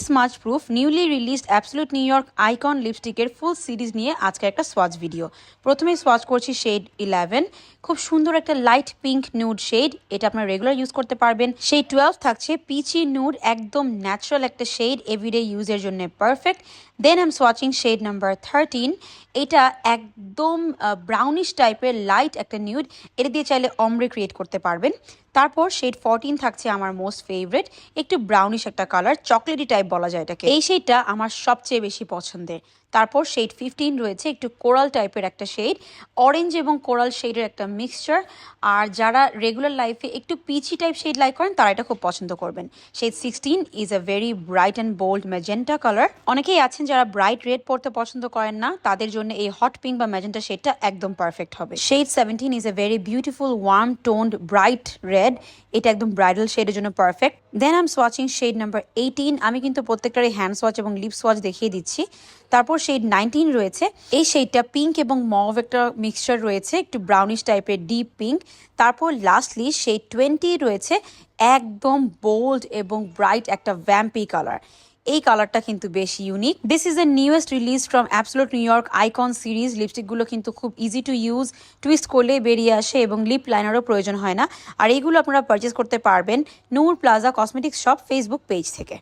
Smudge proof newly released absolute New York icon লিপস্টিকের full series নিয়ে আজকে একটা সোয়াচ ভিডিও। প্রথমে সোয়াচ করছি শেড 11, খুব সুন্দর একটা লাইট পিঙ্ক নিউড শেড, এটা আপনারা রেগুলার ইউজ করতে পারবেন। শেড 12 থাকছে পিচি নিউড, একদম ন্যাচারাল একটা শেড, এভরিডে ইউজের জন্য perfect. Then I am swatching shade number 13, এটা একদম ব্রাউনিশ টাইপের লাইট একটা নিউড, এটা দিয়ে চাইলে অমব্রে ক্রিয়েট করতে পারবেন। তারপর শেড 14 থাকছে আমার মোস্ট ফেভারিট, একটু ব্রাউনিশ একটা কালার, চকলেটি টাইপ বলা যায় এটাকে, এই শেডটা আমার সবচেয়ে বেশি পছন্দের। তারপর শেড 15 রয়েছে একটু কোরাল টাইপের একটা শেড, অরেঞ্জ এবং কোরাল শেডের একটা মিক্সচার। আর যারা রেগুলার লাইফে একটু পিচি টাইপ শেড লাইক করেন তারা এটা খুব পছন্দ করবেন। Shade 16 is a very bright and bold magenta colour. অনেকেই আছেন যারা ব্রাইট রেড পরতে পছন্দ করেন না, তাদের জন্য এই হট পিঙ্ক বা ম্যাজেন্টা শেডটা একদম পারফেক্ট হবে। Shade 17 is a very beautiful warm toned bright red, এটা একদম ব্রাইডাল শেডের জন্য perfect. Then I am swatching shade number 18, আমি কিন্তু প্রত্যেকটারই হ্যান্ড সোয়াচ এবং লিপ সোয়াচ দেখিয়ে দিচ্ছি। তারপর শেড 19 রয়েছে, এই শেডটা পিঙ্ক এবং মভ একটা মিক্সচার রয়েছে, একটু ব্রাউনিশ টাইপের ডিপ পিঙ্ক। তারপর লাস্টলি শেড 20 রয়েছে, একদম বোল্ড এবং ব্রাইট একটা ভ্যাম্পি কালার, এই কালারটা কিন্তু বেশ unique. This is the newest release from absolute New York icon series. লিপস্টিকগুলো কিন্তু খুব ইজি টু ইউজ, টুইস্ট করলে বেরিয়ে আসে এবং লিপ লাইনারও প্রয়োজন হয় না। আর এইগুলো আপনারা পারচেস করতে পারবেন Noor Plaza cosmetics shop Facebook page থেকে।